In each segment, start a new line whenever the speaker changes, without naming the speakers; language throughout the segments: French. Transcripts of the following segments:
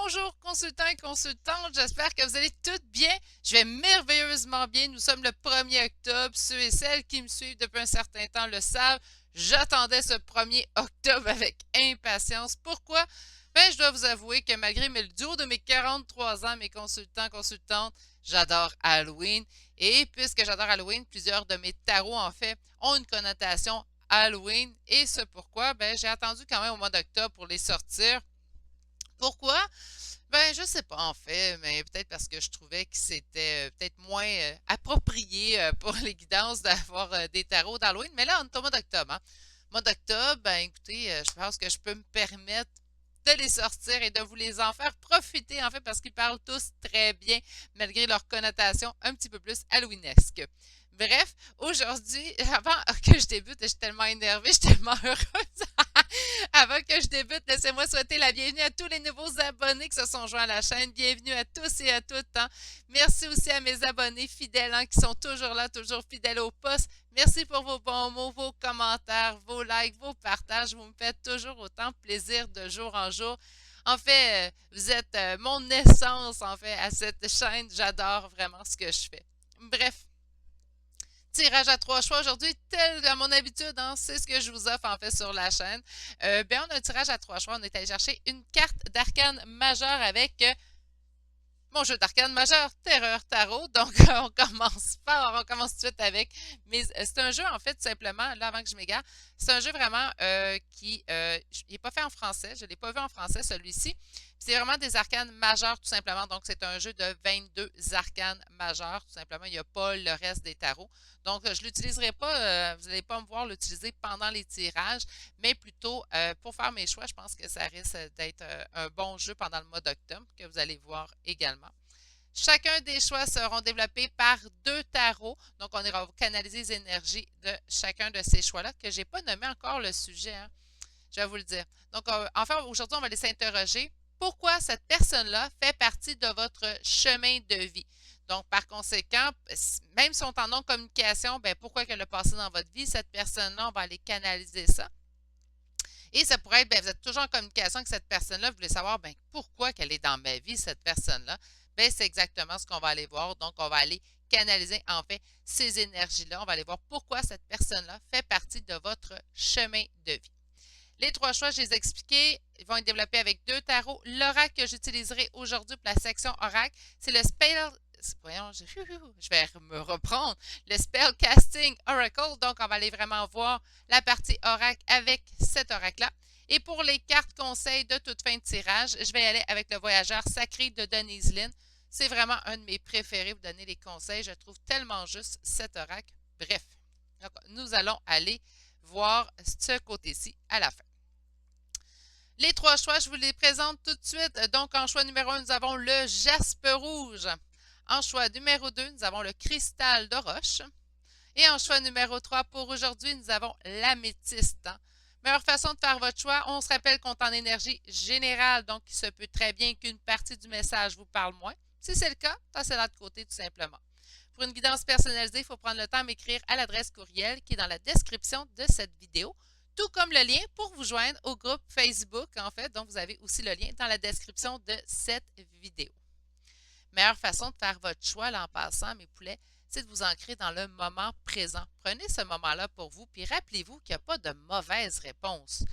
Bonjour consultants et consultantes, j'espère que vous allez toutes bien. Je vais merveilleusement bien. Nous sommes le 1er octobre. Ceux et celles qui me suivent depuis un certain temps le savent. J'attendais ce 1er octobre avec impatience. Pourquoi? Ben, je dois vous avouer que malgré le duo de mes 43 ans, mes consultants, consultantes, j'adore Halloween. Et puisque j'adore Halloween, plusieurs de mes tarots, en fait, ont une connotation Halloween. Et ce pourquoi, ben, j'ai attendu quand même au mois d'octobre pour les sortir. Pourquoi? Ben, je sais pas en fait, mais peut-être parce que je trouvais que c'était peut-être moins approprié pour les guidances d'avoir des tarots d'Halloween. Mais là, on est au mois d'octobre, hein. Mois d'octobre, ben écoutez, je pense que je peux me permettre de les sortir et de vous les en faire profiter, en fait, parce qu'ils parlent tous très bien, malgré leur connotation un petit peu plus halloweenesque. Bref, aujourd'hui, avant que je débute, je suis tellement énervée, je suis tellement heureuse. Avant que je débute, laissez-moi souhaiter la bienvenue à tous les nouveaux abonnés qui se sont joints à la chaîne. Bienvenue à tous et à toutes, hein. Merci aussi à mes abonnés fidèles, hein, qui sont toujours là, toujours fidèles au poste. Merci pour vos bons mots, vos commentaires, vos likes, vos partages. Vous me faites toujours autant plaisir de jour en jour. En fait, vous êtes mon essence, en fait, à cette chaîne. J'adore vraiment ce que je fais. Bref, tirage à trois choix aujourd'hui, tel à mon habitude, hein, c'est ce que je vous offre en fait sur la chaîne. On a un tirage à trois choix. On est allé chercher une carte d'arcane majeure avec mon jeu d'arcane majeur, Terreur Tarot. Donc, on commence fort, on commence tout de suite avec. Mais c'est un jeu, en fait, tout simplement, là, avant que je m'égare, c'est un jeu vraiment qui il n'est pas fait en français. Je ne l'ai pas vu en français, celui-ci. C'est vraiment des arcanes majeures, tout simplement. Donc, c'est un jeu de 22 arcanes majeures, tout simplement. Il n'y a pas le reste des tarots. Donc, je ne l'utiliserai pas, vous n'allez pas me voir l'utiliser pendant les tirages, mais plutôt pour faire mes choix. Je pense que ça risque d'être un bon jeu pendant le mois d'octobre, que vous allez voir également. Chacun des choix seront développés par deux tarots. Donc, on ira canaliser les énergies de chacun de ces choix-là, que je n'ai pas nommé encore le sujet, hein, je vais vous le dire. Donc, enfin, aujourd'hui, on va les interroger. Pourquoi cette personne-là fait partie de votre chemin de vie? Donc, par conséquent, même si on est en non-communication, ben, pourquoi qu'elle a passé dans votre vie? Cette personne-là, on va aller canaliser ça. Et ça pourrait être, ben, vous êtes toujours en communication avec cette personne-là, vous voulez savoir, ben, pourquoi qu'elle est dans ma vie, cette personne-là. Ben, c'est exactement ce qu'on va aller voir. Donc, on va aller canaliser, en fait, ces énergies-là. On va aller voir pourquoi cette personne-là fait partie de votre chemin de vie. Les trois choix, je les ai expliqués. Ils vont être développés avec deux tarots. L'oracle que j'utiliserai aujourd'hui pour la section oracle, c'est le spell. Voyons, je vais me reprendre. Le spell casting oracle. Donc, on va aller vraiment voir la partie oracle avec cet oracle-là. Et pour les cartes conseils de toute fin de tirage, je vais aller avec le voyageur sacré de Denise Lynn. C'est vraiment un de mes préférés. Vous donner les conseils. Je trouve tellement juste cet oracle. Bref, donc, nous allons aller voir ce côté-ci à la fin. Les trois choix, je vous les présente tout de suite. Donc, en choix numéro 1, nous avons le jaspe rouge. En choix numéro 2, nous avons le cristal de roche. Et en choix numéro 3, pour aujourd'hui, nous avons l'améthyste. Meilleure façon de faire votre choix, on se rappelle qu'on est en énergie générale, donc il se peut très bien qu'une partie du message vous parle moins. Si c'est le cas, passez-la de côté tout simplement. Pour une guidance personnalisée, il faut prendre le temps de m'écrire à l'adresse courriel qui est dans la description de cette vidéo, tout comme le lien pour vous joindre au groupe Facebook, en fait. Donc, vous avez aussi le lien dans la description de cette vidéo. Meilleure façon de faire votre choix là, en passant, mes poulets, c'est de vous ancrer dans le moment présent. Prenez ce moment-là pour vous, puis rappelez-vous qu'il n'y a pas de mauvaise réponse.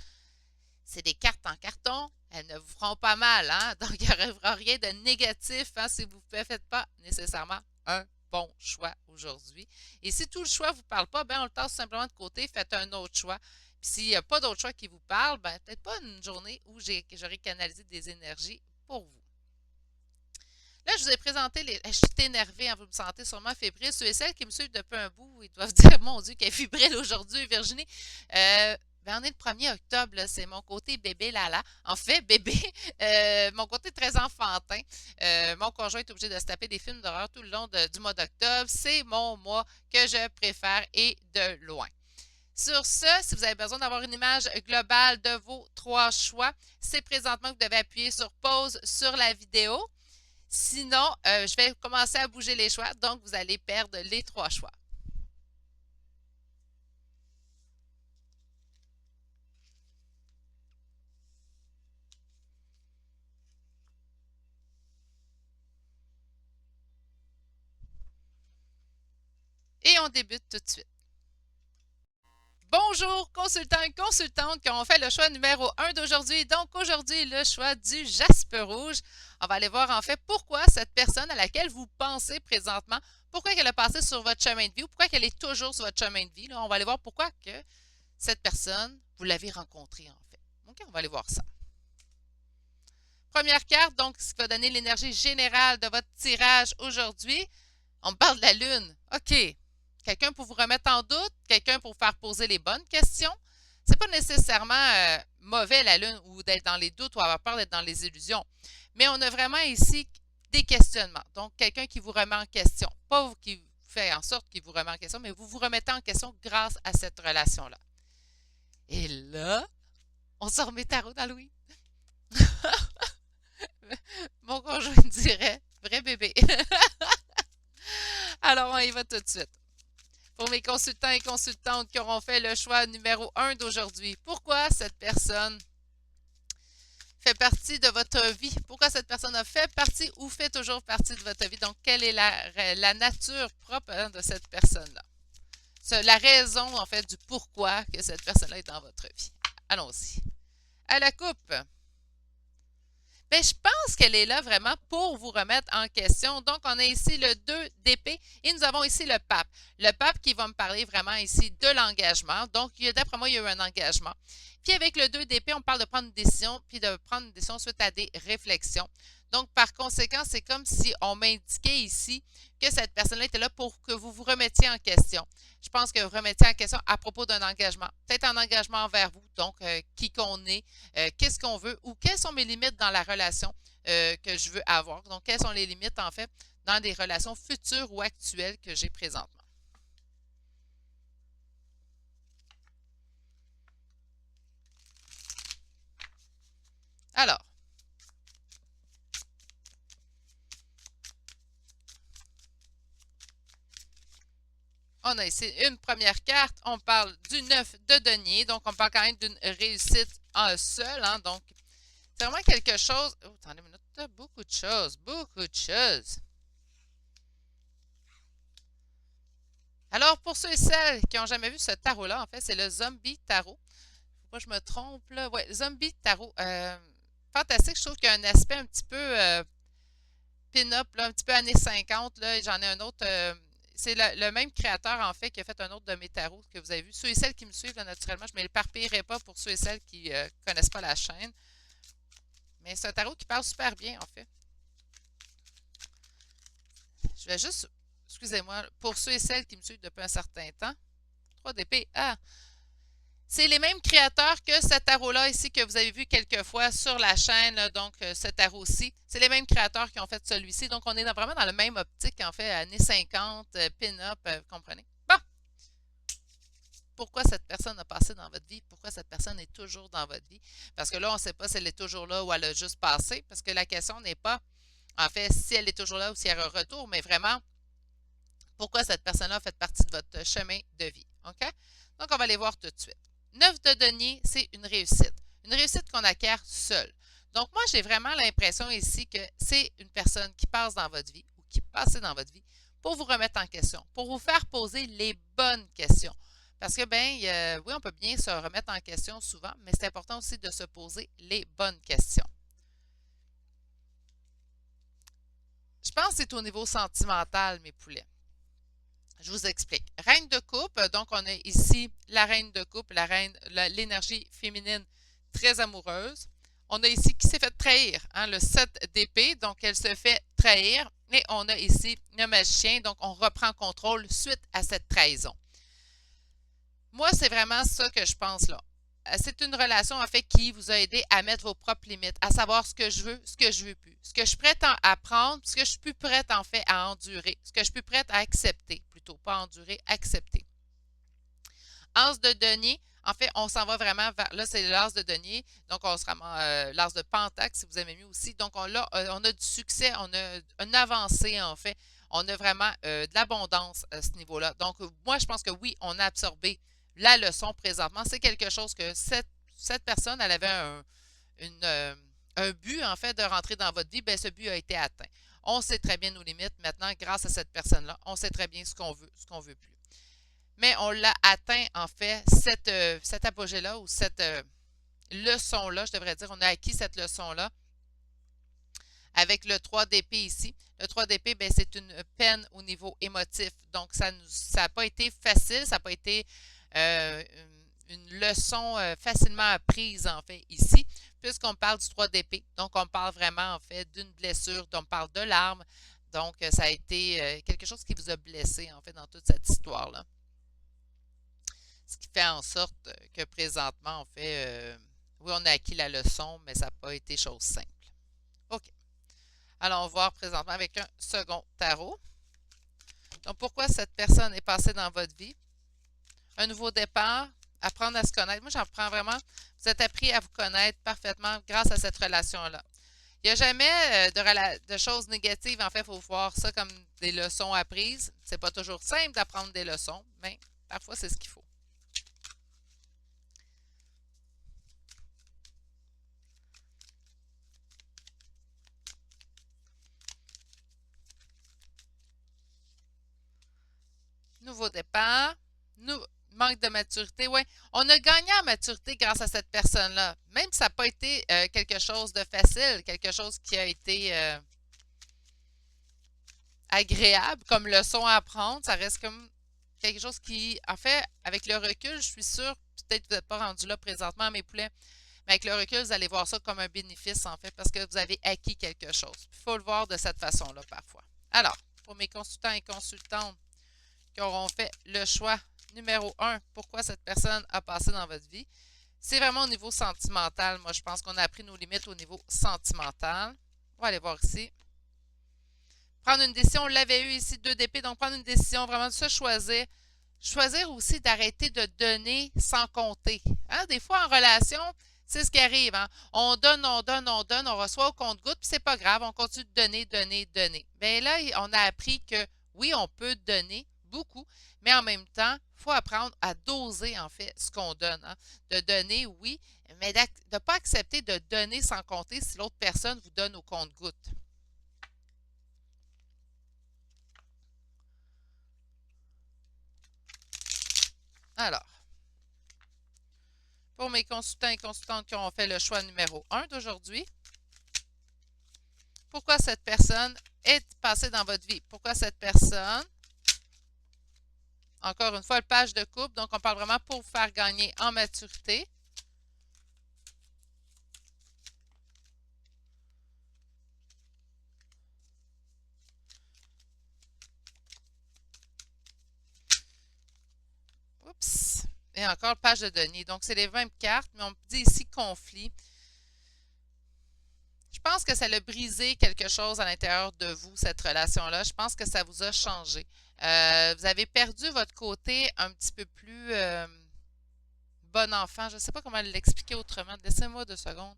C'est des cartes en carton, elles ne vous feront pas mal, hein? Donc il n'y arrivera rien de négatif, hein, si vous ne faites pas nécessairement un bon choix aujourd'hui. Et si tout le choix ne vous parle pas, ben on le tasse simplement de côté, faites un autre choix. Puis s'il n'y a pas d'autre choix qui vous parle, ben peut-être pas une journée où j'aurai canalisé des énergies pour vous. Là, je vous ai présenté les. Je suis énervée, hein, vous me sentez sûrement fébrile. Ceux et celles qui me suivent depuis un bout, ils doivent dire, mon Dieu, qu'elle est fébrile aujourd'hui, Virginie. Ben, on est le 1er octobre, c'est mon côté bébé Lala. En fait, bébé, mon côté très enfantin. Mon conjoint est obligé de se taper des films d'horreur tout le long du mois d'octobre. C'est mon mois que je préfère et de loin. Sur ce, si vous avez besoin d'avoir une image globale de vos trois choix, c'est présentement que vous devez appuyer sur pause sur la vidéo. Sinon, je vais commencer à bouger les choix, donc vous allez perdre les trois choix. Et on débute tout de suite. Bonjour, consultants et consultantes qui ont fait le choix numéro 1 d'aujourd'hui. Donc, aujourd'hui, le choix du jaspe rouge. On va aller voir en fait pourquoi cette personne à laquelle vous pensez présentement, pourquoi elle a passé sur votre chemin de vie ou pourquoi elle est toujours sur votre chemin de vie. Là, on va aller voir pourquoi que cette personne, vous l'avez rencontrée en fait. OK, on va aller voir ça. Première carte, donc, ce qui va donner l'énergie générale de votre tirage aujourd'hui. On parle de la Lune. OK. Quelqu'un pour vous remettre en doute, quelqu'un pour vous faire poser les bonnes questions. C'est pas nécessairement mauvais la Lune ou d'être dans les doutes ou avoir peur d'être dans les illusions. Mais on a vraiment ici des questionnements. Donc, quelqu'un qui vous remet en question. Pas vous qui fait en sorte qu'il vous remet en question, mais vous vous remettez en question grâce à cette relation-là. Et là, on se remet tarot dans Louis. Mon conjoint dirait, vrai bébé. Alors, on y va tout de suite. Pour mes consultants et consultantes qui auront fait le choix numéro 1 d'aujourd'hui, pourquoi cette personne fait partie de votre vie? Pourquoi cette personne a fait partie ou fait toujours partie de votre vie? Donc, quelle est la nature propre de cette personne-là? La raison, en fait, du pourquoi que cette personne-là est dans votre vie. Allons-y. À la coupe. Bien, je pense qu'elle est là vraiment pour vous remettre en question. Donc, on a ici le 2 d'épée et nous avons ici le pape. Le pape qui va me parler vraiment ici de l'engagement. Donc, d'après moi, il y a eu un engagement. Puis avec le 2 d'épée, on parle de prendre une décision, puis de prendre une décision suite à des réflexions. Donc, par conséquent, c'est comme si on m'indiquait ici que cette personne-là était là pour que vous vous remettiez en question. Je pense que vous remettiez en question à propos d'un engagement. Peut-être un engagement envers vous, donc qui qu'on est, qu'est-ce qu'on veut ou quelles sont mes limites dans la relation que je veux avoir. Donc, quelles sont les limites, en fait, dans des relations futures ou actuelles que j'ai présentement. Alors, on a ici une première carte. On parle du 9 de denier. Donc, on parle quand même d'une réussite en seul. Hein, donc, c'est vraiment quelque chose. Oh, attendez une minute. Beaucoup de choses. Beaucoup de choses. Alors, pour ceux et celles qui n'ont jamais vu ce tarot-là, en fait, c'est le Zombie Tarot. Faut pas que je me trompe, là. Ouais, Zombie Tarot. Fantastique. Je trouve qu'il y a un aspect un petit peu pin-up, un petit peu années 50. J'en ai un autre. C'est le même créateur, en fait, qui a fait un autre de mes tarots que vous avez vu. Ceux et celles qui me suivent, là, naturellement, je ne m'éparpillerai pas pour ceux et celles qui ne connaissent pas la chaîne. Mais c'est un tarot qui parle super bien, en fait. Je vais juste, excusez-moi, pour ceux et celles qui me suivent depuis un certain temps. 3 d'épée. Ah! C'est les mêmes créateurs que ce tarot-là ici que vous avez vu quelques fois sur la chaîne, là, donc ce tarot-ci. C'est les mêmes créateurs qui ont fait celui-ci. Donc, on est vraiment dans le même optique, en fait, années 50, pin-up, vous comprenez? Bon! Pourquoi cette personne a passé dans votre vie? Pourquoi cette personne est toujours dans votre vie? Parce que là, on ne sait pas si elle est toujours là ou elle a juste passé. Parce que la question n'est pas, en fait, si elle est toujours là ou si elle a un retour, mais vraiment, pourquoi cette personne-là fait partie de votre chemin de vie. OK? Donc, on va aller voir tout de suite. 9 de denier, c'est une réussite. Une réussite qu'on acquiert seule. Donc, moi, j'ai vraiment l'impression ici que c'est une personne qui passe dans votre vie ou qui passe dans votre vie pour vous remettre en question, pour vous faire poser les bonnes questions. Parce que, bien, oui, on peut bien se remettre en question souvent, mais c'est important aussi de se poser les bonnes questions. Je pense que c'est au niveau sentimental, mes poulets. Je vous explique. Reine de coupe, donc on a ici la reine de coupe, l'énergie féminine très amoureuse. On a ici qui s'est fait trahir, hein, le 7 d'épée, donc elle se fait trahir. Et on a ici le magicien, donc on reprend contrôle suite à cette trahison. Moi, c'est vraiment ça que je pense là. C'est une relation en fait qui vous a aidé à mettre vos propres limites, à savoir ce que je veux, ce que je veux plus, ce que je suis prête à prendre, ce que je suis plus prête en fait à endurer, ce que je suis plus prête à accepter, plutôt pas endurer, accepter. As de denier, en fait, on s'en va vraiment vers, là c'est l'as de denier, donc on se ramasse l'as de pentacle si vous aimez mieux aussi, donc on a du succès, on a une avancée en fait, on a vraiment de l'abondance à ce niveau-là. Donc moi je pense que oui, on a absorbé la leçon présentement. C'est quelque chose que cette personne, elle avait un but, en fait, de rentrer dans votre vie. Bien, ce but a été atteint. On sait très bien nos limites. Maintenant, grâce à cette personne-là, on sait très bien ce qu'on veut plus. Mais on l'a atteint, en fait, cet apogée-là ou cette leçon-là, je devrais dire. On a acquis cette leçon-là avec le 3 d'épée ici. Le 3 d'épée, ben, c'est une peine au niveau émotif. Donc, ça n'a pas été facile, ça n'a pas été euh, une leçon facilement apprise, en fait, ici, puisqu'on parle du 3 d'épée. Donc, on parle vraiment, en fait, d'une blessure, on parle de l'arme. Donc, ça a été quelque chose qui vous a blessé, en fait, dans toute cette histoire-là. Ce qui fait en sorte que présentement, en fait, oui, on a acquis la leçon, mais ça n'a pas été chose simple. OK. Allons voir présentement avec un second tarot. Donc, pourquoi cette personne est passée dans votre vie? Un nouveau départ, apprendre à se connaître. Moi, j'en prends vraiment. Vous êtes appris à vous connaître parfaitement grâce à cette relation-là. Il n'y a jamais de choses négatives. En fait, il faut voir ça comme des leçons apprises. C'est pas toujours simple d'apprendre des leçons, mais parfois, c'est ce qu'il faut. Nouveau départ. Manque de maturité. Oui, on a gagné en maturité grâce à cette personne-là. Même si ça n'a pas été quelque chose de facile, quelque chose qui a été agréable comme leçon à apprendre, ça reste comme quelque chose qui, en fait, avec le recul, je suis sûre, peut-être que vous n'êtes pas rendu là présentement, mes poulets, mais avec le recul, vous allez voir ça comme un bénéfice, en fait, parce que vous avez acquis quelque chose. Il faut le voir de cette façon-là parfois. Alors, pour mes consultants et consultantes qui auront fait le choix numéro 1, pourquoi cette personne a passé dans votre vie, c'est vraiment au niveau sentimental. Moi, je pense qu'on a appris nos limites au niveau sentimental. On va aller voir ici. Prendre une décision, on l'avait eu ici, 2 d'épée, donc prendre une décision, vraiment de se choisir. Choisir aussi d'arrêter de donner sans compter. Hein? Des fois, en relation, c'est ce qui arrive. Hein? On donne, on donne, on donne, on reçoit au compte-gouttes, puis c'est pas grave, on continue de donner, donner, donner. Bien là, on a appris que oui, on peut donner beaucoup, mais en même temps, il faut apprendre à doser, en fait, ce qu'on donne. Hein? De donner, oui, mais de ne pas accepter de donner sans compter si l'autre personne vous donne au compte-gouttes. Alors, pour mes consultants et consultantes qui ont fait le choix numéro 1 d'aujourd'hui, pourquoi cette personne est passée dans votre vie? Pourquoi cette personne, encore une fois, le page de couple, donc on parle vraiment pour vous faire gagner en maturité. Oups! Et encore page de denier. Donc, c'est les 20 cartes, mais on dit ici conflit. Je pense que ça a brisé quelque chose à l'intérieur de vous, cette relation-là. Je pense que ça vous a changé. Vous avez perdu votre côté un petit peu plus bon enfant. Je ne sais pas comment l'expliquer autrement. Laissez-moi 2 secondes.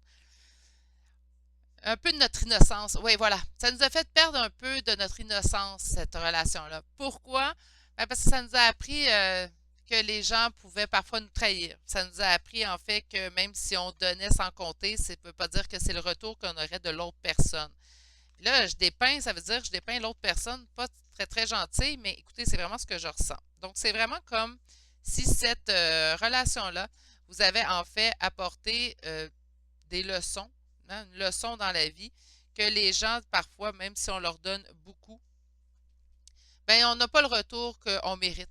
Un peu de notre innocence. Oui, voilà. Ça nous a fait perdre un peu de notre innocence, cette relation-là. Pourquoi? Ben, parce que ça nous a appris que les gens pouvaient parfois nous trahir. Ça nous a appris, en fait, que même si on donnait sans compter, ça ne veut pas dire que c'est le retour qu'on aurait de l'autre personne. Là, je dépeins, ça veut dire que je dépeins l'autre personne, pas très, très gentille, mais écoutez, c'est vraiment ce que je ressens. Donc, c'est vraiment comme si cette relation-là vous avait en fait apporté des leçons, hein, une leçon dans la vie, que les gens, parfois, même si on leur donne beaucoup, ben on n'a pas le retour qu'on mérite.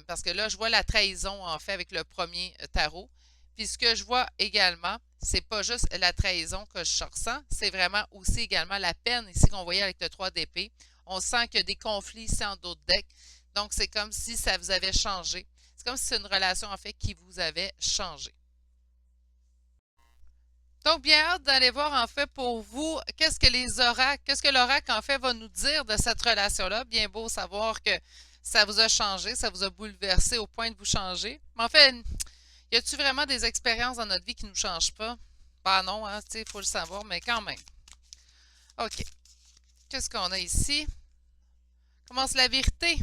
Parce que là, je vois la trahison, en fait, avec le premier tarot. Puis ce que je vois également, c'est pas juste la trahison que je ressens, c'est vraiment aussi également la peine, ici qu'on voyait avec le 3 d'épée. On sent qu'il y a des conflits ici en d'autres decks. Donc, c'est comme si ça vous avait changé. C'est comme si c'est une relation, en fait, qui vous avait changé. Donc, bien hâte d'aller voir, en fait, pour vous, qu'est-ce que l'oracle, en fait, va nous dire de cette relation-là. Bien beau savoir que ça vous a changé, ça vous a bouleversé au point de vous changer. Mais en fait, y a-t-il vraiment des expériences dans notre vie qui ne nous changent pas? Ben non, hein, tu sais, il faut le savoir, mais quand même. OK. Qu'est-ce qu'on a ici? Commence la vérité.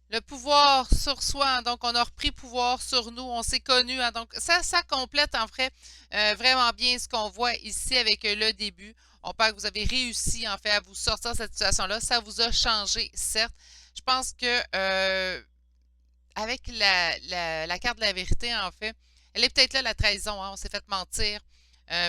Le pouvoir sur soi, hein, donc on a repris pouvoir sur nous, on s'est connus, hein, donc ça complète en fait vraiment bien ce qu'on voit ici avec le début. On parle que vous avez réussi en fait à vous sortir de cette situation-là. Ça vous a changé, certes. Je pense que avec la carte de la vérité, en fait, elle est peut-être là la trahison, hein, on s'est fait mentir,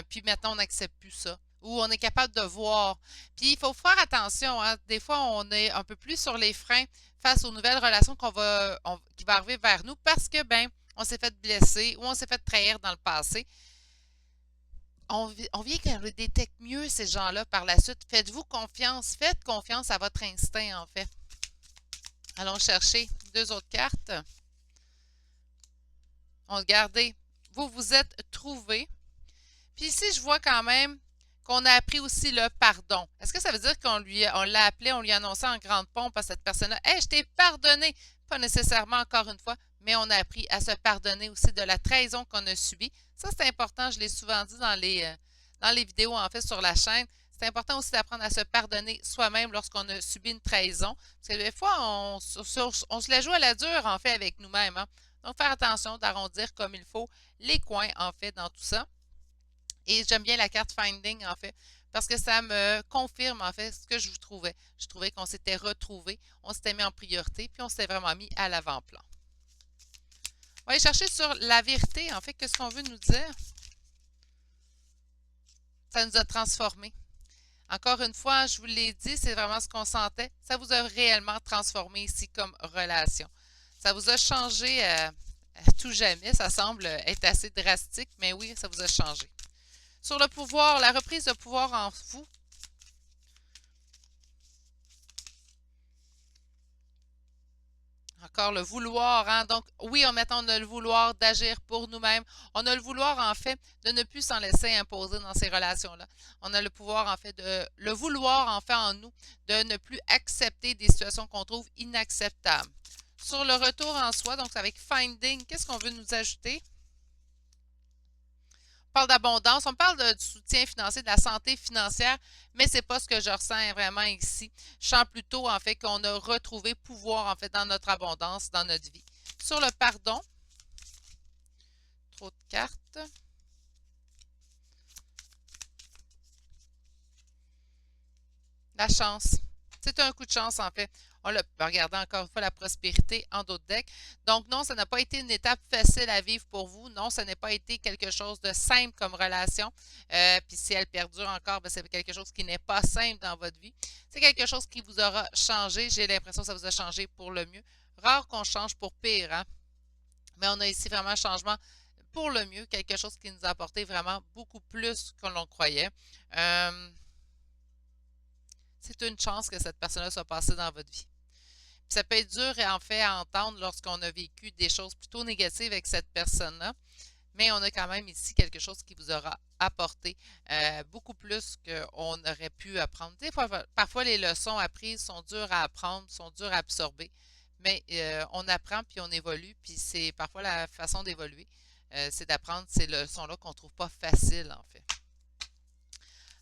puis maintenant on n'accepte plus ça. Ou on est capable de voir. Puis il faut faire attention, hein, des fois on est un peu plus sur les freins face aux nouvelles relations qui vont arriver vers nous parce que, ben, on s'est fait blesser ou on s'est fait trahir dans le passé. On vient qu'on le détecte mieux, ces gens-là, par la suite. Faites-vous confiance. Faites confiance à votre instinct, en fait. Allons chercher deux autres cartes. On regardez, vous vous êtes trouvés. Puis ici, je vois quand même qu'on a appris aussi le pardon. Est-ce que ça veut dire on l'a appelé, on lui a annoncé en grande pompe à cette personne-là? Hey, je t'ai pardonné! Pas nécessairement encore une fois, mais on a appris à se pardonner aussi de la trahison qu'on a subie. Ça, c'est important, je l'ai souvent dit dans les vidéos en fait sur la chaîne. C'est important aussi d'apprendre à se pardonner soi-même lorsqu'on a subi une trahison. Parce que des fois, on se la joue à la dure en fait avec nous-mêmes. Hein? Donc, faire attention d'arrondir comme il faut les coins en fait dans tout ça. Et j'aime bien la carte Finding, en fait, parce que ça me confirme, en fait, ce que je vous trouvais. Je trouvais qu'on s'était retrouvés, on s'était mis en priorité, puis on s'était vraiment mis à l'avant-plan. On va aller chercher sur la vérité, en fait, qu'est-ce qu'on veut nous dire? Ça nous a transformés. Encore une fois, je vous l'ai dit, c'est vraiment ce qu'on sentait. Ça vous a réellement transformé ici comme relation. Ça vous a changé à tout jamais. Ça semble être assez drastique, mais oui, ça vous a changé. Sur le pouvoir, la reprise de pouvoir en vous. Encore le vouloir, hein? Donc, oui, on a le vouloir d'agir pour nous-mêmes. On a le vouloir, en fait, de ne plus s'en laisser imposer dans ces relations-là. On a le pouvoir, en fait, le vouloir, en fait, en nous, de ne plus accepter des situations qu'on trouve inacceptables. Sur le retour en soi, donc avec Finding, qu'est-ce qu'on veut nous ajouter? On parle d'abondance, on parle du soutien financier, de la santé financière, mais c'est pas ce que je ressens vraiment ici. Je sens plutôt en fait qu'on a retrouvé pouvoir en fait dans notre abondance, dans notre vie. Sur le pardon, trop de cartes. La chance. C'est un coup de chance, en fait. On l'a regardé encore une fois la prospérité en d'autres decks. Donc, non, ça n'a pas été une étape facile à vivre pour vous. Non, ça n'a pas été quelque chose de simple comme relation. Puis si elle perdure encore, ben, c'est quelque chose qui n'est pas simple dans votre vie. C'est quelque chose qui vous aura changé. J'ai l'impression que ça vous a changé pour le mieux. Rare qu'on change pour pire, hein? Mais on a ici vraiment un changement pour le mieux, quelque chose qui nous a apporté vraiment beaucoup plus que l'on croyait. C'est une chance que cette personne-là soit passée dans votre vie. Puis ça peut être dur en fait à entendre lorsqu'on a vécu des choses plutôt négatives avec cette personne-là, mais on a quand même ici quelque chose qui vous aura apporté beaucoup plus qu'on aurait pu apprendre. Des fois, parfois, les leçons apprises sont dures à apprendre, sont dures à absorber, mais on apprend puis on évolue, puis c'est parfois la façon d'évoluer, c'est d'apprendre ces leçons-là qu'on ne trouve pas faciles en fait.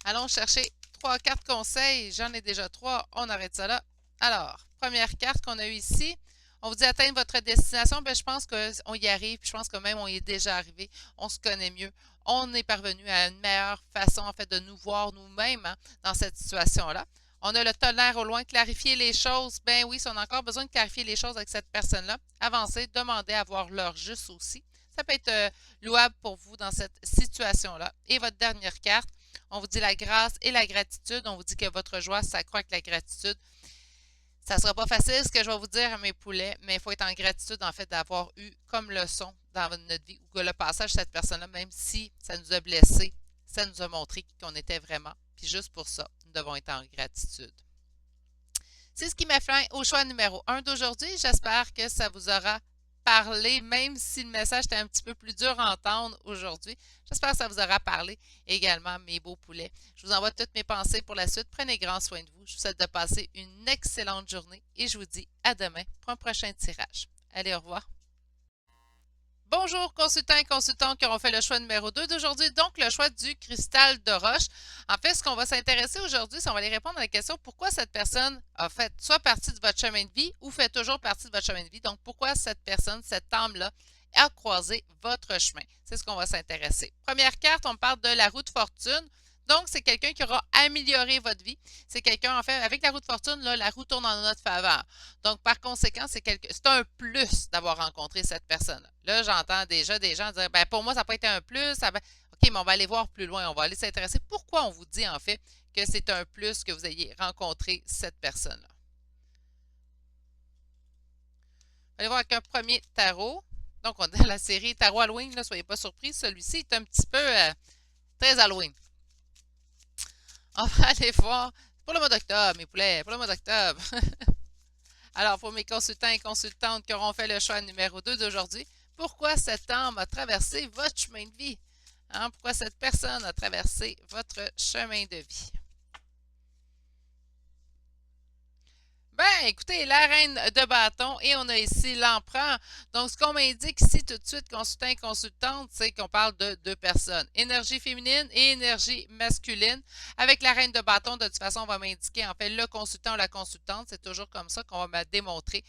Allons chercher 3 cartes conseils. J'en ai déjà 3. On arrête ça là. Alors, première carte qu'on a eue ici. On vous dit atteindre votre destination. Ben, je pense qu'on y arrive. Je pense que même on y est déjà arrivé. On se connaît mieux. On est parvenu à une meilleure façon en fait de nous voir nous-mêmes hein, dans cette situation-là. On a le tonnerre au loin, clarifier les choses. Ben oui, si on a encore besoin de clarifier les choses avec cette personne-là, avancez, demandez à voir l'heure juste aussi. Ça peut être louable pour vous dans cette situation-là. Et votre dernière carte, on vous dit la grâce et la gratitude. On vous dit que votre joie s'accroît avec la gratitude. Ça ne sera pas facile ce que je vais vous dire à mes poulets, mais il faut être en gratitude en fait d'avoir eu comme leçon dans notre vie ou que le passage de cette personne-là, même si ça nous a blessés, ça nous a montré qui qu'on était vraiment. Puis juste pour ça, nous devons être en gratitude. C'est ce qui m'a fait au choix numéro 1 d'aujourd'hui. J'espère que ça vous aura parlé, même si le message était un petit peu plus dur à entendre aujourd'hui. J'espère que ça vous aura parlé également, mes beaux poulets. Je vous envoie toutes mes pensées pour la suite. Prenez grand soin de vous. Je vous souhaite de passer une excellente journée et je vous dis à demain pour un prochain tirage. Allez, au revoir. Bonjour consultants et consultantes qui auront fait le choix numéro 2 d'aujourd'hui, donc le choix du cristal de roche. En fait, ce qu'on va s'intéresser aujourd'hui, c'est on va aller répondre à la question pourquoi cette personne a fait soit partie de votre chemin de vie ou fait toujours partie de votre chemin de vie. Donc, pourquoi cette personne, cette âme-là, a croisé votre chemin. C'est ce qu'on va s'intéresser. Première carte, on parle de la roue de fortune. Donc, c'est quelqu'un qui aura amélioré votre vie. C'est quelqu'un, en fait, avec la roue de fortune, là, la roue tourne en notre faveur. Donc, par conséquent, c'est un plus d'avoir rencontré cette personne. Là, j'entends déjà des gens dire, ben pour moi, ça n'a pas été un plus. OK, mais on va aller voir plus loin. On va aller s'intéresser. Pourquoi on vous dit, en fait, que c'est un plus que vous ayez rencontré cette personne-là? On va aller voir avec un premier tarot. Donc, on est dans la série Tarot Halloween. Ne soyez pas surpris. Celui-ci est un petit peu très Halloween. On va aller voir pour le mois d'octobre, mes poulets, pour le mois d'octobre. Alors, pour mes consultants et consultantes qui auront fait le choix numéro 2 d'aujourd'hui, pourquoi cet homme a traversé votre chemin de vie? Hein? Pourquoi cette personne a traversé votre chemin de vie? Ben, écoutez, la reine de bâton et on a ici l'empereur. Donc, ce qu'on m'indique ici tout de suite, consultant et consultante, c'est qu'on parle de deux personnes. Énergie féminine et énergie masculine. Avec la reine de bâton, de toute façon, on va m'indiquer en fait le consultant ou la consultante. C'est toujours comme ça qu'on va me démontrer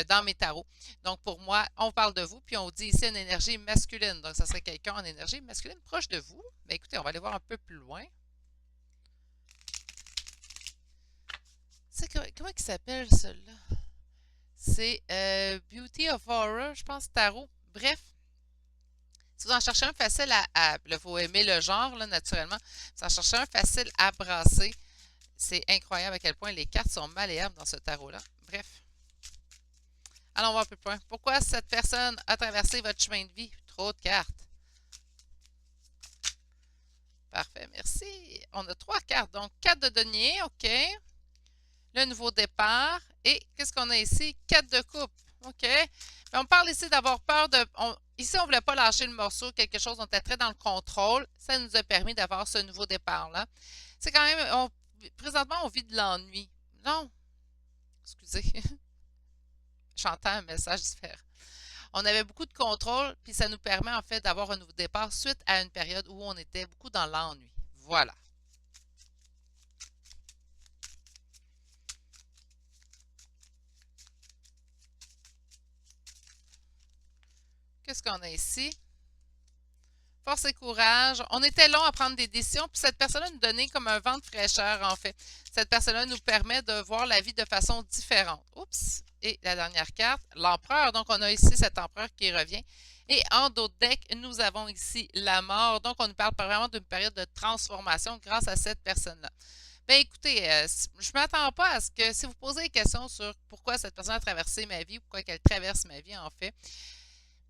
dans mes tarots. Donc, pour moi, on parle de vous, puis on dit ici une énergie masculine. Donc, ça serait quelqu'un en énergie masculine proche de vous. Mais écoutez, on va aller voir un peu plus loin. Comment il s'appelle celui-là? C'est Beauty of Horror, je pense, tarot. Bref, si vous en cherchez un facile là, faut aimer le genre, là, naturellement. Si vous en cherchez un facile à brasser, c'est incroyable à quel point les cartes sont malléables dans ce tarot-là. Bref. Allons voir un peu plus loin. Pourquoi cette personne a traversé votre chemin de vie? Trop de cartes. Parfait, merci. On a 3 cartes. Donc, 4 de denier, OK. Le nouveau départ. Et qu'est-ce qu'on a ici? 4 de coupe. OK. Mais on parle ici d'avoir peur de... ici, on ne voulait pas lâcher le morceau, quelque chose, on était très dans le contrôle. Ça nous a permis d'avoir ce nouveau départ-là. C'est quand même... présentement, on vit de l'ennui. Non. Excusez. J'entends un message différent. On avait beaucoup de contrôle, puis ça nous permet en fait d'avoir un nouveau départ suite à une période où on était beaucoup dans l'ennui. Voilà. Qu'est-ce qu'on a ici? Force et courage. On était long à prendre des décisions, puis cette personne-là nous donnait comme un vent de fraîcheur, en fait. Cette personne-là nous permet de voir la vie de façon différente. Oups! Et la dernière carte, l'empereur. Donc, on a ici cet empereur qui revient. Et en d'autres decks, nous avons ici la mort. Donc, on nous parle vraiment d'une période de transformation grâce à cette personne-là. Bien, écoutez, je ne m'attends pas à ce que, si vous posez des questions sur pourquoi cette personne a traversé ma vie ou pourquoi elle traverse ma vie, en fait,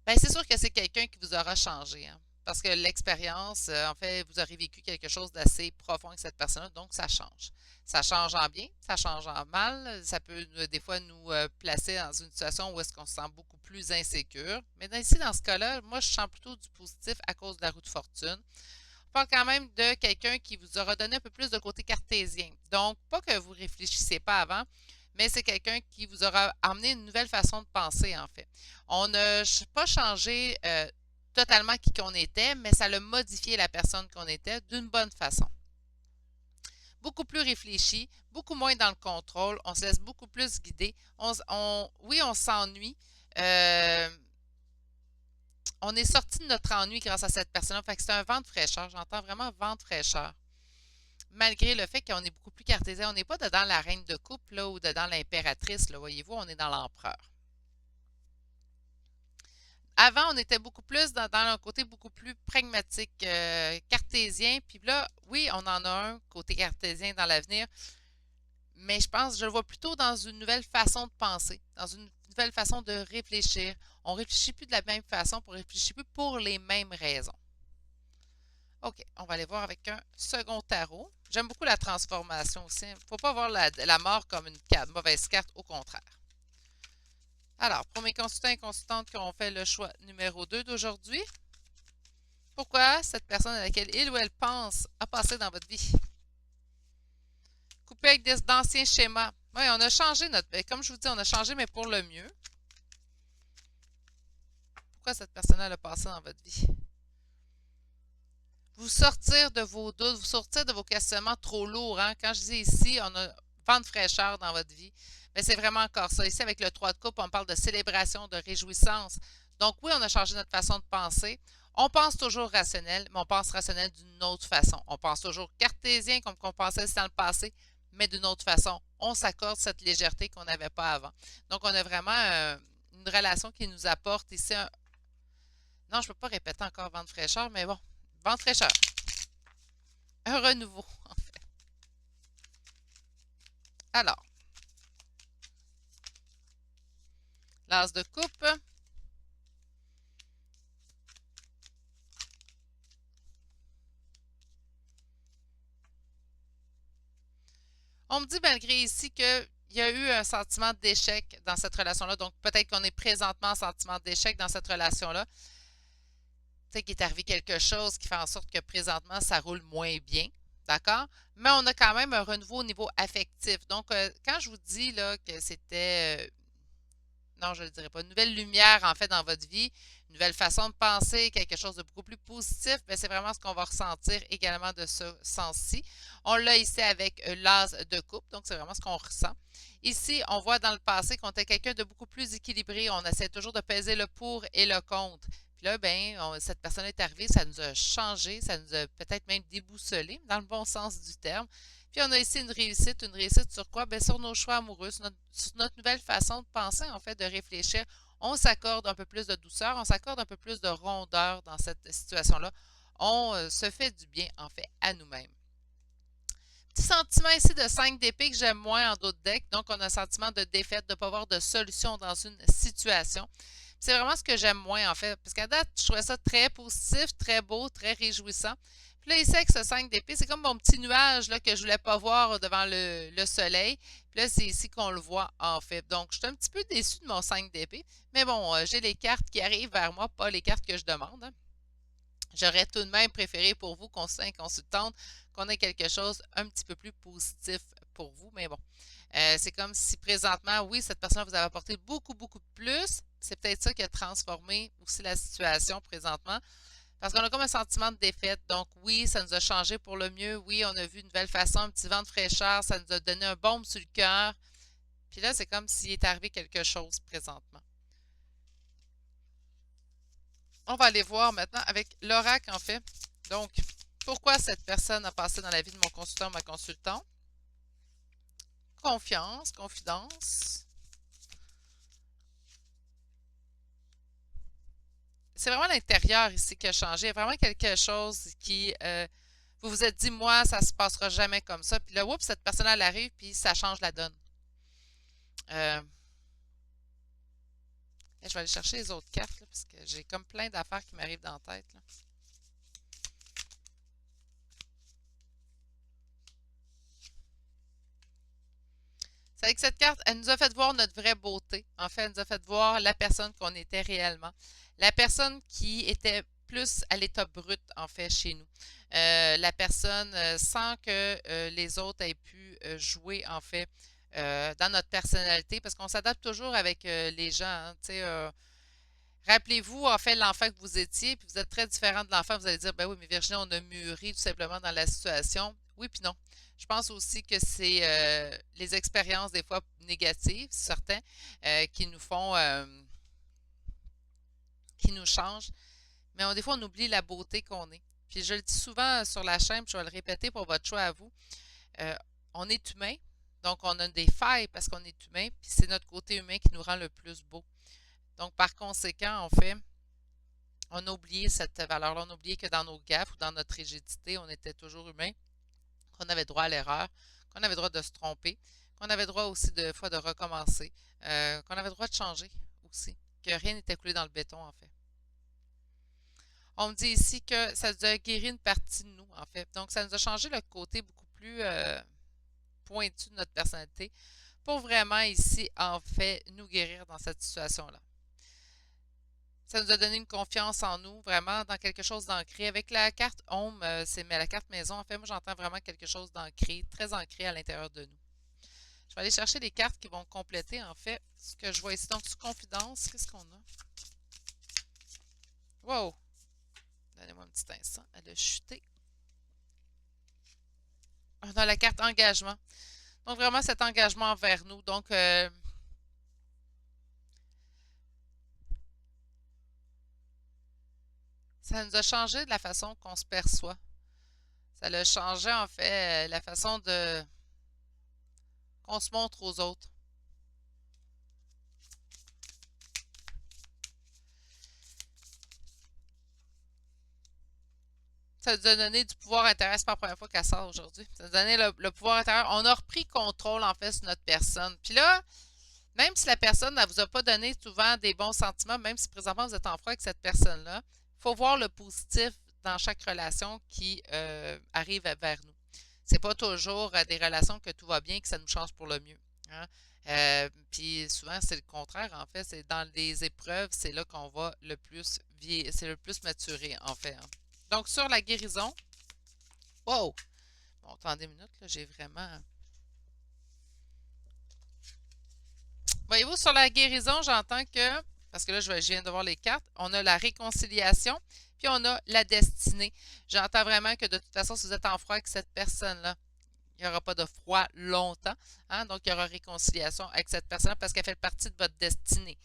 bien, c'est sûr que c'est quelqu'un qui vous aura changé, hein. Parce que l'expérience, en fait, vous aurez vécu quelque chose d'assez profond avec cette personne-là, donc ça change. Ça change en bien, ça change en mal. Ça peut des fois nous placer dans une situation où est-ce qu'on se sent beaucoup plus insécure. Mais ici, dans ce cas-là, moi, je sens plutôt du positif à cause de la roue de fortune. On parle quand même de quelqu'un qui vous aura donné un peu plus de côté cartésien. Donc, pas que vous ne réfléchissiez pas avant, mais c'est quelqu'un qui vous aura amené une nouvelle façon de penser, en fait. On n'a pas changé totalement qui qu'on était, mais ça a modifié la personne qu'on était d'une bonne façon. Beaucoup plus réfléchi, beaucoup moins dans le contrôle, on se laisse beaucoup plus guider. Oui, on s'ennuie. On est sorti de notre ennui grâce à cette personne-là. Fait que c'est un vent de fraîcheur. J'entends vraiment vent de fraîcheur. Malgré le fait qu'on est beaucoup plus cartésien. On n'est pas dedans la reine de coupe là, ou dedans l'impératrice. Voyez-vous, on est dans l'empereur. Avant, on était beaucoup plus dans un côté beaucoup plus pragmatique, cartésien. Puis là, oui, on en a un côté cartésien dans l'avenir, mais je pense, je le vois plutôt dans une nouvelle façon de penser, dans une nouvelle façon de réfléchir. On ne réfléchit plus de la même façon, on ne réfléchit plus pour les mêmes raisons. OK, on va aller voir avec un second tarot. J'aime beaucoup la transformation aussi. Il ne faut pas voir la mort comme une mauvaise carte, au contraire. Alors, pour mes consultants et consultantes qui ont fait le choix numéro 2 d'aujourd'hui, pourquoi cette personne à laquelle il ou elle pense a passé dans votre vie? Coupé avec d'anciens schémas. Oui, on a changé comme je vous dis, on a changé, mais pour le mieux. pourquoi cette personne-là a passé dans votre vie. Vous sortir de vos doutes, vous sortir de vos questionnements trop lourds. Hein? Quand je dis ici, on a vent de fraîcheur dans votre vie, mais c'est vraiment encore ça. Ici, avec le 3 de coupe, on parle de célébration, de réjouissance. Donc oui, on a changé notre façon de penser. On pense toujours rationnel, mais on pense rationnel d'une autre façon. On pense toujours cartésien comme qu'on pensait dans le passé, mais d'une autre façon. On s'accorde cette légèreté qu'on n'avait pas avant. Donc, on a vraiment une relation qui nous apporte ici un... Non, je ne peux pas répéter encore vent de fraîcheur, mais bon, vent de fraîcheur. Un renouveau, en fait. Alors, l'as de coupe. On me dit malgré ici qu'il y a eu un sentiment d'échec dans cette relation-là. Donc, peut-être qu'on est présentement en sentiment d'échec dans cette relation-là. Peut-être qu'il est arrivé quelque chose qui fait en sorte que présentement, ça roule moins bien. D'accord? Mais on a quand même un renouveau au niveau affectif. Donc, quand je vous dis là, que c'était non, je ne le dirais pas. Une nouvelle lumière, en fait, dans votre vie, une nouvelle façon de penser, quelque chose de beaucoup plus positif, mais c'est vraiment ce qu'on va ressentir également de ce sens-ci. On l'a ici avec l'as de coupe, donc c'est vraiment ce qu'on ressent. Ici, on voit dans le passé qu'on était quelqu'un de beaucoup plus équilibré. On essaie toujours de peser le pour et le contre. Puis là, ben, cette personne est arrivée, ça nous a changé, ça nous a peut-être même déboussolé, dans le bon sens du terme. Puis on a ici une réussite sur quoi? Bien, sur nos choix amoureux, sur notre nouvelle façon de penser, en fait, de réfléchir. On s'accorde un peu plus de douceur, on s'accorde un peu plus de rondeur dans cette situation-là. On se fait du bien, en fait, à nous-mêmes. Petit sentiment ici de 5 d'épée que j'aime moins en d'autres decks. Donc, on a un sentiment de défaite, de ne pas avoir de solution dans une situation. C'est vraiment ce que j'aime moins, en fait. Parce qu'à date, je trouvais ça très positif, très beau, très réjouissant. Puis là, ici, avec ce 5 d'épée, c'est comme mon petit nuage là, que je ne voulais pas voir devant le soleil. Puis là, c'est ici qu'on le voit, en fait. Donc, je suis un petit peu déçue de mon 5 d'épée. Mais bon, j'ai les cartes qui arrivent vers moi, pas les cartes que je demande. Hein. J'aurais tout de même préféré pour vous, conseiller consultante, qu'on ait quelque chose un petit peu plus positif pour vous. Mais bon, c'est comme si présentement, oui, cette personne vous avait apporté beaucoup, beaucoup de plus. C'est peut-être ça qui a transformé aussi la situation présentement. Parce qu'on a comme un sentiment de défaite. Donc oui, ça nous a changé pour le mieux. Oui, on a vu une nouvelle façon, un petit vent de fraîcheur. Ça nous a donné un baume sur le cœur. Puis là, c'est comme s'il est arrivé quelque chose présentement. On va aller voir maintenant avec l'oracle, en fait. Donc, pourquoi cette personne a passé dans la vie de mon consultant ou ma consultante? Confiance, confidence. C'est vraiment l'intérieur ici qui a changé. Il y a vraiment quelque chose qui... vous vous êtes dit, moi, ça se passera jamais comme ça. Puis là, oups, cette personne elle arrive, puis ça change la donne. Je vais aller chercher les autres cartes, là, parce que j'ai comme plein d'affaires qui m'arrivent dans la tête. Là. C'est avec cette carte, elle nous a fait voir notre vraie beauté. En fait, elle nous a fait voir la personne qu'on était réellement. La personne qui était plus à l'état brut, en fait, chez nous. La personne sans que les autres aient pu jouer, en fait, dans notre personnalité, parce qu'on s'adapte toujours avec les gens. Hein, rappelez-vous, en fait, l'enfant que vous étiez, puis vous êtes très différent de l'enfant. Vous allez dire, ben oui, mais Virginie, on a mûri tout simplement dans la situation. Oui, puis non. Je pense aussi que c'est les expériences, des fois négatives, certains, qui nous font, qui nous changent. Mais des fois, on oublie la beauté qu'on est. Puis je le dis souvent sur la chaîne, puis je vais le répéter pour votre choix à vous. Euh, on est humain, donc on a des failles parce qu'on est humain, puis c'est notre côté humain qui nous rend le plus beau. Donc, par conséquent, en fait, on a oublié cette valeur-là. On a oublié que dans nos gaffes ou dans notre rigidité, on était toujours humain, qu'on avait droit à l'erreur, qu'on avait droit de se tromper, qu'on avait droit aussi de fois de recommencer, qu'on avait droit de changer aussi, que rien n'était coulé dans le béton, en fait. On me dit ici que ça nous a guéri une partie de nous, en fait. Donc, ça nous a changé le côté beaucoup plus pointu de notre personnalité pour vraiment ici, en fait, nous guérir dans cette situation-là. Ça nous a donné une confiance en nous, vraiment dans quelque chose d'ancré. Avec la carte Home, c'est mais la carte maison, en fait, moi j'entends vraiment quelque chose d'ancré, très ancré à l'intérieur de nous. Je vais aller chercher les cartes qui vont compléter, en fait, ce que je vois ici. Donc, sous confidence, qu'est-ce qu'on a? Wow! Donnez-moi un petit instant. Elle a chuté. On a la carte engagement. Donc, vraiment, cet engagement envers nous. Donc, ça nous a changé de la façon qu'on se perçoit. Ça a changé, en fait, la façon de qu'on se montre aux autres. Ça nous a donné du pouvoir intérieur. C'est pas la première fois qu'elle sort aujourd'hui. Ça nous a donné le pouvoir intérieur. On a repris contrôle, en fait, sur notre personne. Puis là, même si la personne ne vous a pas donné souvent des bons sentiments, même si présentement vous êtes en froid avec cette personne-là, il faut voir le positif dans chaque relation qui arrive vers nous. C'est pas toujours des relations que tout va bien que ça nous change pour le mieux. Hein. Puis souvent, c'est le contraire, en fait. C'est dans les épreuves, c'est là qu'on va le plus c'est le plus maturé, en fait. Hein. Donc, sur la guérison, wow! Bon, attendez une minute, là, j'ai vraiment. Voyez-vous, sur la guérison, j'entends que, parce que là, je viens de voir les cartes, on a la réconciliation, puis on a la destinée. J'entends vraiment que de toute façon, si vous êtes en froid avec cette personne-là, il n'y aura pas de froid longtemps. Hein? Donc, il y aura réconciliation avec cette personne-là parce qu'elle fait partie de votre destinée.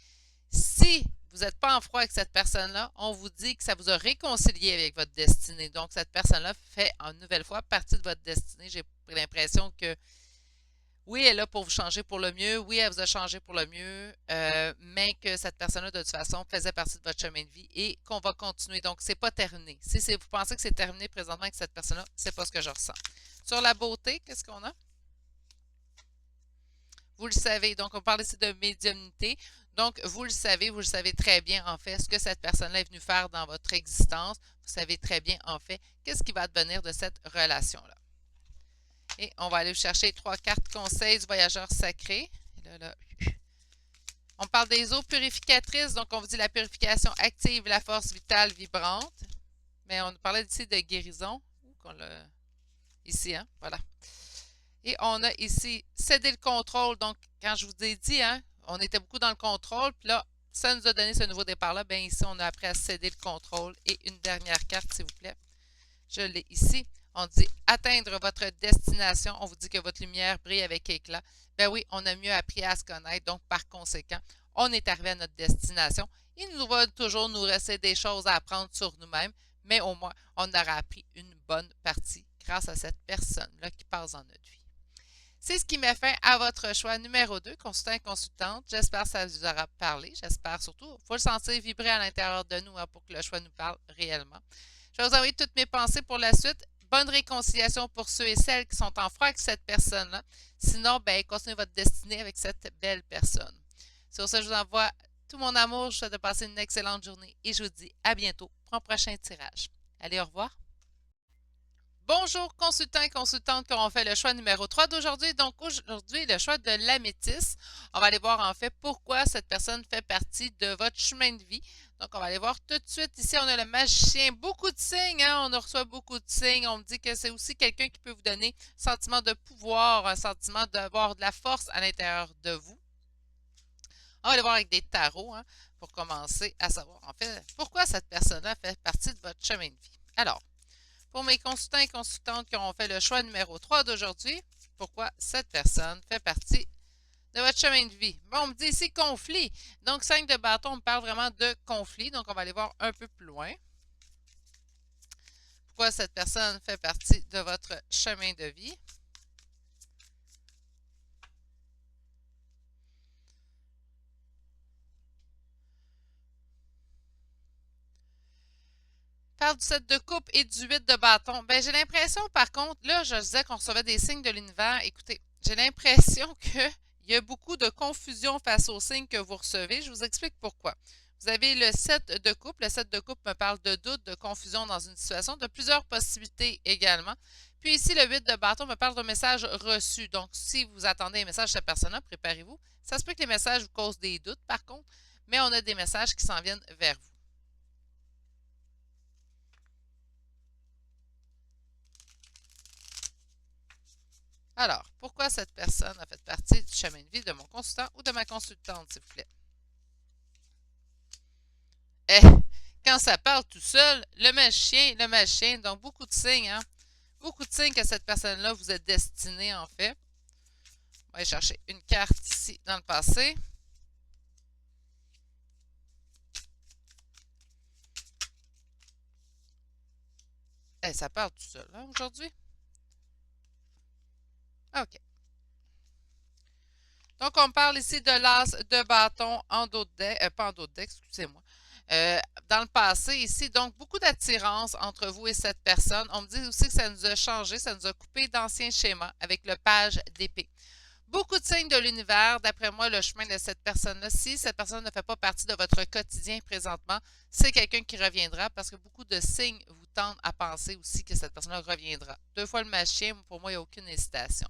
Si vous n'êtes pas en froid avec cette personne-là, on vous dit que ça vous a réconcilié avec votre destinée. Donc, cette personne-là fait en nouvelle fois partie de votre destinée. J'ai l'impression que oui, elle est là pour vous changer pour le mieux. Oui, elle vous a changé pour le mieux, mais que cette personne-là, de toute façon, faisait partie de votre chemin de vie et qu'on va continuer. Donc, c'est pas terminé. Si vous pensez que c'est terminé présentement avec cette personne-là, c'est pas ce que je ressens. Sur la beauté, qu'est-ce qu'on a? Vous le savez. Donc, on parle ici de médiumnité. Donc, vous le savez très bien, en fait, ce que cette personne-là est venue faire dans votre existence. Vous savez très bien, en fait, qu'est-ce qui va devenir de cette relation-là. Et on va aller chercher 3 cartes conseils du voyageur sacré. Et là, on parle des eaux purificatrices, donc on vous dit la purification active la force vitale vibrante. Mais on parlait ici de guérison. Ici, hein, voilà. Et on a ici céder le contrôle. Donc, quand je vous ai dit, hein, on était beaucoup dans le contrôle, puis là, ça nous a donné ce nouveau départ-là. Bien, ici, on a appris à céder le contrôle. Et une dernière carte, s'il vous plaît. Je l'ai ici. On dit atteindre votre destination. On vous dit que votre lumière brille avec éclat. Ben oui, on a mieux appris à se connaître. Donc, par conséquent, on est arrivé à notre destination. Il nous va toujours nous rester des choses à apprendre sur nous-mêmes, mais au moins, on aura appris une bonne partie grâce à cette personne-là qui passe dans notre vie. C'est ce qui met fin à votre choix numéro 2, consultant et consultante. J'espère que ça vous aura parlé. J'espère surtout, il faut le sentir vibrer à l'intérieur de nous hein, pour que le choix nous parle réellement. Je vais vous envoyer toutes mes pensées pour la suite. Bonne réconciliation pour ceux et celles qui sont en froid avec cette personne-là. Sinon, ben, continuez votre destinée avec cette belle personne. Sur ce, je vous envoie tout mon amour. Je vous souhaite de passer une excellente journée et je vous dis à bientôt pour un prochain tirage. Allez, au revoir. Bonjour consultants et consultantes qui auront fait le choix numéro 3 d'aujourd'hui. Donc aujourd'hui, le choix de l'améthyste. On va aller voir en fait pourquoi cette personne fait partie de votre chemin de vie. Donc on va aller voir tout de suite. Ici, on a le magicien. Beaucoup de signes, hein? On reçoit beaucoup de signes. On me dit que c'est aussi quelqu'un qui peut vous donner un sentiment de pouvoir, un sentiment d'avoir de la force à l'intérieur de vous. On va aller voir avec des tarots hein, pour commencer à savoir en fait pourquoi cette personne-là fait partie de votre chemin de vie. Alors, pour mes consultants et consultantes qui auront fait le choix numéro 3 d'aujourd'hui, pourquoi cette personne fait partie de votre chemin de vie. Bon, on me dit ici conflit. Donc, 5 de bâton, on me parle vraiment de conflit. Donc, on va aller voir un peu plus loin. Pourquoi cette personne fait partie de votre chemin de vie. Parle du 7 de coupe et du 8 de bâton. Ben, j'ai l'impression, par contre, là, je disais qu'on recevait des signes de l'univers. Écoutez, j'ai l'impression qu'il y a beaucoup de confusion face aux signes que vous recevez. Je vous explique pourquoi. Vous avez le 7 de coupe. Le 7 de coupe me parle de doute, de confusion dans une situation, de plusieurs possibilités également. Puis ici, le 8 de bâton me parle d'un message reçu. Donc, si vous attendez un message de cette personne-là, préparez-vous. Ça se peut que les messages vous causent des doutes, par contre, mais on a des messages qui s'en viennent vers vous. Alors, pourquoi cette personne a fait partie du chemin de vie de mon consultant ou de ma consultante, s'il vous plaît? Eh, quand ça parle tout seul, le magicien, donc beaucoup de signes, hein? Beaucoup de signes que cette personne-là vous est destinée, en fait. On va aller chercher une carte ici dans le passé. Ça parle tout seul, hein, aujourd'hui? OK. Donc, on parle ici de l'as de bâton en dos de deck, pas en dos de deck, excusez-moi. Dans le passé ici, donc beaucoup d'attirance entre vous et cette personne. On me dit aussi que ça nous a changé, ça nous a coupé d'anciens schémas avec le page d'épée. Beaucoup de signes de l'univers. D'après moi, le chemin de cette personne-là, si cette personne ne fait pas partie de votre quotidien présentement, c'est quelqu'un qui reviendra parce que beaucoup de signes vous tendent à penser aussi que cette personne-là reviendra. 2 fois le magicien, pour moi, il n'y a aucune hésitation.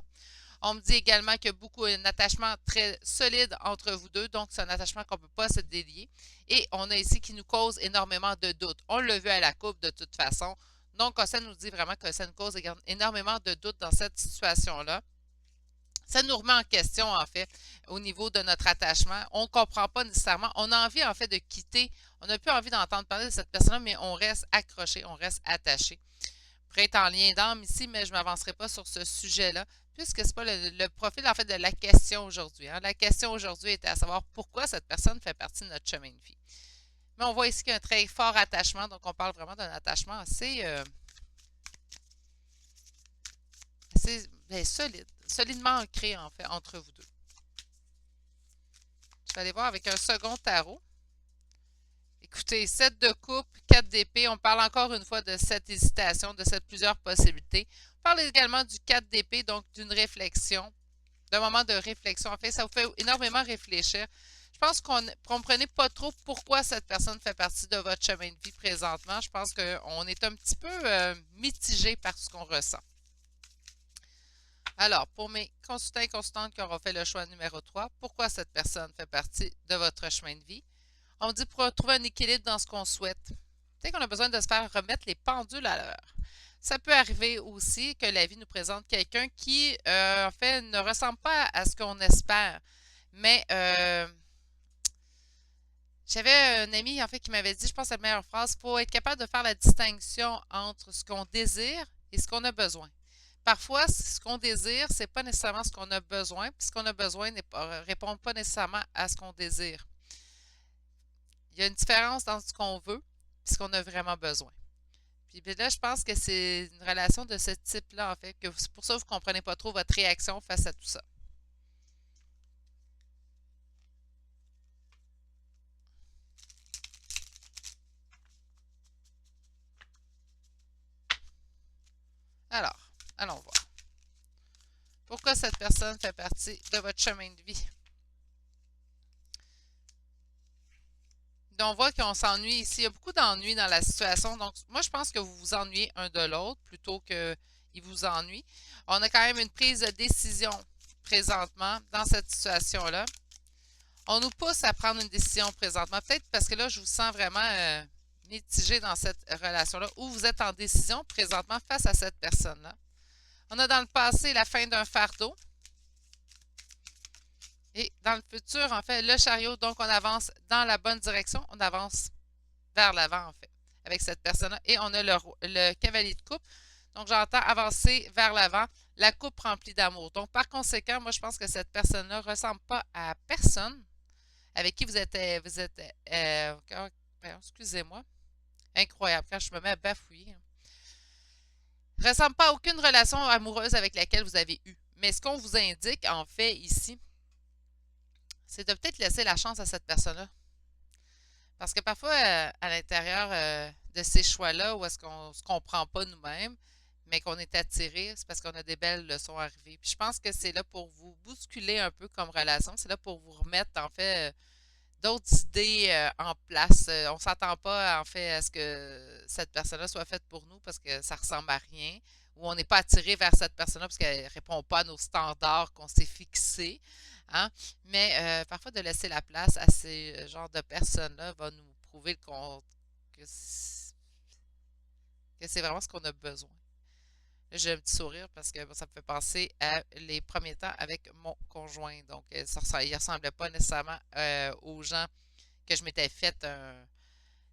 On me dit également qu'il y a beaucoup un attachement très solide entre vous deux, donc c'est un attachement qu'on ne peut pas se délier. Et on a ici qui nous cause énormément de doutes. On l'a vu à la coupe de toute façon. Donc, ça nous dit vraiment que ça nous cause énormément de doutes dans cette situation-là. Ça nous remet en question, en fait, au niveau de notre attachement. On ne comprend pas nécessairement. On a envie, en fait, de quitter. On n'a plus envie d'entendre parler de cette personne-là, mais on reste accroché, on reste attaché. Pourrait être en lien d'âme ici, mais je ne m'avancerai pas sur ce sujet-là, puisque ce n'est pas le profil, en fait, de la question aujourd'hui. Hein. La question aujourd'hui était à savoir pourquoi cette personne fait partie de notre chemin de vie. Mais on voit ici qu'il y a un très fort attachement, donc on parle vraiment d'un attachement assez solide, solidement ancré, en fait, entre vous deux. Je vais aller voir avec un second tarot. Écoutez, 7 de coupe, 4 d'épée, on parle encore une fois de cette hésitation, de cette plusieurs possibilités. On parle également du 4 d'épée, donc d'une réflexion, d'un moment de réflexion. En fait, ça vous fait énormément réfléchir. Je pense qu'on ne comprenait pas trop pourquoi cette personne fait partie de votre chemin de vie présentement. Je pense qu'on est un petit peu mitigé par ce qu'on ressent. Alors, pour mes consultants et consultantes qui auront fait le choix numéro 3, pourquoi cette personne fait partie de votre chemin de vie? On dit pour trouver un équilibre dans ce qu'on souhaite. Peut-être qu'on a besoin de se faire remettre les pendules à l'heure. Ça peut arriver aussi que la vie nous présente quelqu'un qui, en fait, ne ressemble pas à ce qu'on espère. Mais j'avais un ami, en fait, qui m'avait dit, je pense, la meilleure phrase, il faut être capable de faire la distinction entre ce qu'on désire et ce qu'on a besoin. Parfois, ce qu'on désire, ce n'est pas nécessairement ce qu'on a besoin, puis ce qu'on a besoin ne répond pas nécessairement à ce qu'on désire. Il y a une différence dans ce qu'on veut et ce qu'on a vraiment besoin. Puis là, je pense que c'est une relation de ce type-là, en fait, que c'est pour ça que vous ne comprenez pas trop votre réaction face à tout ça. Alors, allons voir. Pourquoi cette personne fait partie de votre chemin de vie? Donc, on voit qu'on s'ennuie ici. Il y a beaucoup d'ennuis dans la situation. Donc, moi, je pense que vous vous ennuyez un de l'autre plutôt qu'il vous ennuie. On a quand même une prise de décision présentement dans cette situation-là. On nous pousse à prendre une décision présentement. Peut-être parce que là, je vous sens vraiment mitigé dans cette relation-là où vous êtes en décision présentement face à cette personne-là. On a dans le passé la fin d'un fardeau. Et dans le futur, en fait, le chariot, donc on avance dans la bonne direction, on avance vers l'avant, en fait, avec cette personne-là. Et on a le cavalier de coupe. Donc, j'entends avancer vers l'avant, la coupe remplie d'amour. Donc, par conséquent, moi, je pense que cette personne-là ne ressemble pas à personne avec qui vous êtes excusez-moi, incroyable, quand je me mets à bafouiller. Ne ressemble pas à aucune relation amoureuse avec laquelle vous avez eu. Mais ce qu'on vous indique, en fait, ici, c'est de peut-être laisser la chance à cette personne-là. Parce que parfois, à l'intérieur de ces choix-là, où est-ce qu'on ne se comprend pas nous-mêmes, mais qu'on est attiré, c'est parce qu'on a des belles leçons arrivées. Puis je pense que c'est là pour vous bousculer un peu comme relation. C'est là pour vous remettre, en fait, d'autres idées en place. On ne s'attend pas, en fait, à ce que cette personne-là soit faite pour nous parce que ça ressemble à rien. Ou on n'est pas attiré vers cette personne-là parce qu'elle ne répond pas à nos standards qu'on s'est fixés. Hein? Mais parfois, de laisser la place à ces genres de personnes-là va nous prouver que c'est vraiment ce qu'on a besoin. Là, j'ai un petit sourire parce que ça me fait penser à les premiers temps avec mon conjoint. Donc, il ne ressemblait pas nécessairement aux gens que je m'étais fait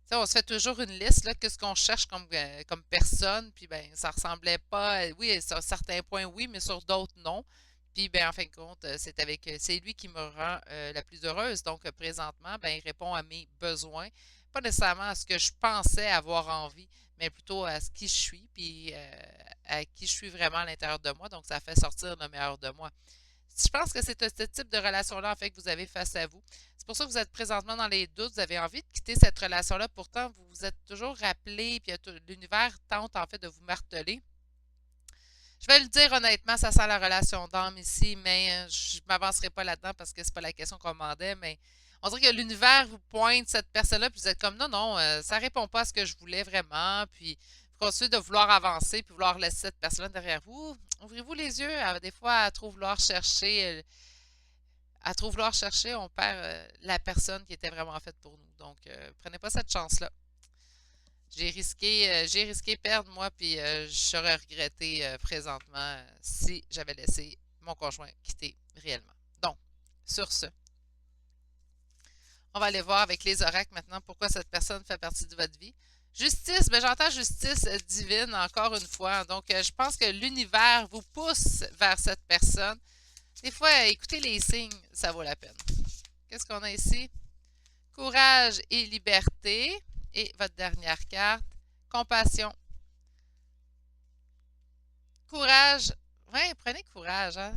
sais, on se fait toujours une liste, là, qu'est-ce qu'on cherche comme personne, puis ben, ça ressemblait pas, oui, sur certains points, oui, mais sur d'autres, non. Puis, ben, en fin de compte, c'est lui qui me rend la plus heureuse. Donc, présentement, ben, il répond à mes besoins, pas nécessairement à ce que je pensais avoir envie, mais plutôt à ce qui je suis, puis à qui je suis vraiment à l'intérieur de moi. Donc, ça fait sortir le meilleur de moi. Je pense que c'est ce type de relation-là, en fait, que vous avez face à vous. C'est pour ça que vous êtes présentement dans les doutes, vous avez envie de quitter cette relation-là. Pourtant, vous vous êtes toujours rappelé, puis l'univers tente, en fait, de vous marteler. Je vais le dire honnêtement, ça sent la relation d'âme ici, mais je ne m'avancerai pas là-dedans parce que c'est pas la question qu'on demandait, mais on dirait que l'univers vous pointe cette personne-là, puis vous êtes comme non, non, ça répond pas à ce que je voulais vraiment, puis vous continuez de vouloir avancer, puis vouloir laisser cette personne derrière vous. Ouvrez-vous les yeux, des fois, à trop vouloir chercher, on perd la personne qui était vraiment faite pour nous. Donc, prenez pas cette chance-là. J'ai risqué perdre moi, puis j'aurais regretté présentement si j'avais laissé mon conjoint quitter réellement. Donc, sur ce, on va aller voir avec les oracles maintenant pourquoi cette personne fait partie de votre vie. Justice, ben j'entends justice divine encore une fois. Donc, je pense que l'univers vous pousse vers cette personne. Des fois, écoutez les signes, ça vaut la peine. Qu'est-ce qu'on a ici? Courage et liberté. Et votre dernière carte, compassion. Courage. Ouais, prenez courage, hein.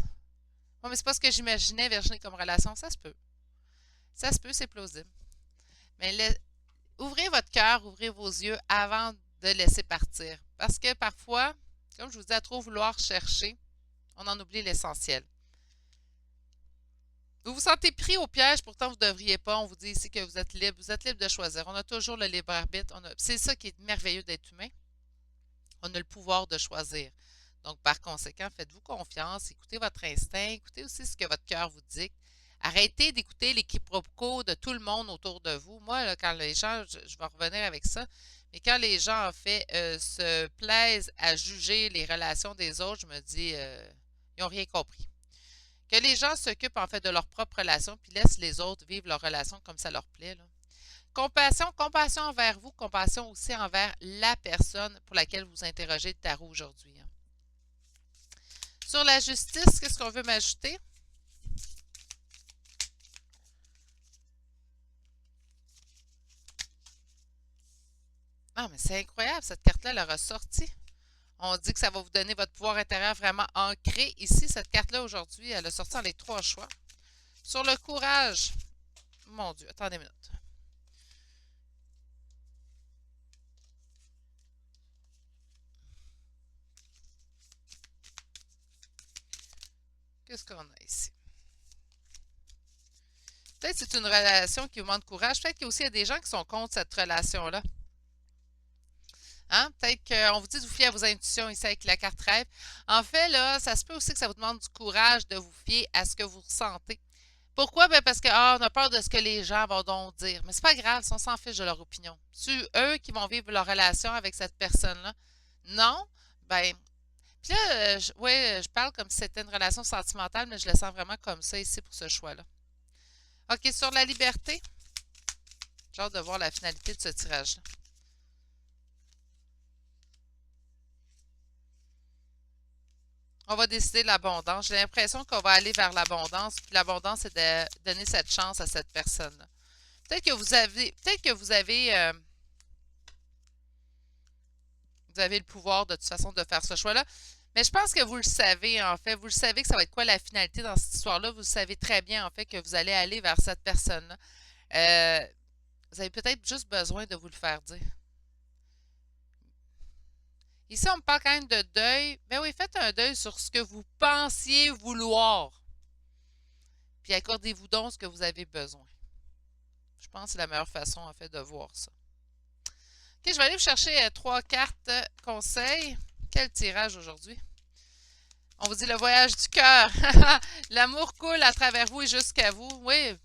Bon, mais c'est pas ce que j'imaginais, Virginie, comme relation. Ça se peut. Ça se peut, c'est plausible. Mais ouvrez votre cœur, ouvrez vos yeux avant de laisser partir. Parce que parfois, comme je vous dis, à trop vouloir chercher, on en oublie l'essentiel. Vous vous sentez pris au piège, pourtant vous ne devriez pas. On vous dit ici que vous êtes libre de choisir. On a toujours le libre arbitre. C'est ça qui est merveilleux d'être humain. On a le pouvoir de choisir. Donc, par conséquent, faites-vous confiance, écoutez votre instinct, écoutez aussi ce que votre cœur vous dit. Arrêtez d'écouter les quiproquos de tout le monde autour de vous. Moi, là, quand les gens, je vais revenir avec ça, mais quand les gens, en fait, se plaisent à juger les relations des autres, je me dis, ils n'ont rien compris. Que les gens s'occupent, en fait, de leur propre relation, puis laissent les autres vivre leur relation comme ça leur plaît, là. Compassion, compassion envers vous, compassion aussi envers la personne pour laquelle vous interrogez le tarot aujourd'hui, hein. Sur la justice, qu'est-ce qu'on veut m'ajouter? Ah, mais c'est incroyable, cette carte-là, elle a ressorti. On dit que ça va vous donner votre pouvoir intérieur vraiment ancré. Ici, cette carte-là, aujourd'hui, elle a sorti dans les 3 choix. Sur le courage, mon Dieu, attendez une minute. Qu'est-ce qu'on a ici? Peut-être que c'est une relation qui vous manque de courage. Peut-être qu'il y a aussi des gens qui sont contre cette relation-là. Hein? Peut-être qu'on vous dit de vous fier à vos intuitions ici avec la carte rêve. En fait, là, ça se peut aussi que ça vous demande du courage de vous fier à ce que vous ressentez. Pourquoi? Ben parce que on a peur de ce que les gens vont donc dire. Mais c'est pas grave, si on s'en fiche de leur opinion. C'est eux qui vont vivre leur relation avec cette personne-là. Non? Ben, puis là, ouais, je parle comme si c'était une relation sentimentale, mais je le sens vraiment comme ça ici pour ce choix-là. OK, sur la liberté, j'ai hâte de voir la finalité de ce tirage-là. On va décider de l'abondance. J'ai l'impression qu'on va aller vers l'abondance, puis l'abondance, c'est de donner cette chance à cette personne-là. Peut-être que vous avez le pouvoir de toute façon de faire ce choix-là. Mais je pense que vous le savez, en fait. Vous le savez que ça va être quoi la finalité dans cette histoire-là. Vous savez très bien, en fait, que vous allez aller vers cette personne-là. Vous avez peut-être juste besoin de vous le faire dire. Ici, on me parle quand même de deuil. Mais oui, faites un deuil sur ce que vous pensiez vouloir. Puis accordez-vous donc ce que vous avez besoin. Je pense que c'est la meilleure façon, en fait, de voir ça. OK, je vais aller vous chercher 3 cartes conseils. Quel tirage aujourd'hui? On vous dit le voyage du cœur. L'amour coule à travers vous et jusqu'à vous. Oui,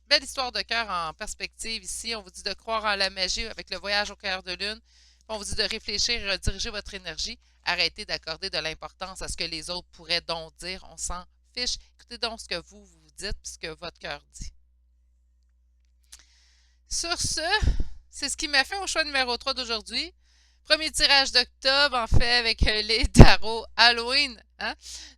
belle histoire de cœur en perspective ici. On vous dit de croire en la magie avec le voyage au cœur de lune. On vous dit de réfléchir et rediriger votre énergie. Arrêtez d'accorder de l'importance à ce que les autres pourraient donc dire. On s'en fiche. Écoutez donc ce que vous dites et ce que votre cœur dit. Sur ce, c'est ce qui m'a fait au choix numéro 3 d'aujourd'hui. Premier tirage d'octobre, en fait, avec les tarots Halloween. Hein?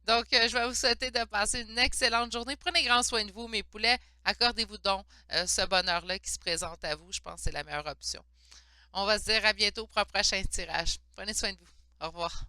Donc, je vais vous souhaiter de passer une excellente journée. Prenez grand soin de vous, mes poulets. Accordez-vous donc ce bonheur-là qui se présente à vous. Je pense que c'est la meilleure option. On va se dire à bientôt pour un prochain tirage. Prenez soin de vous. Au revoir.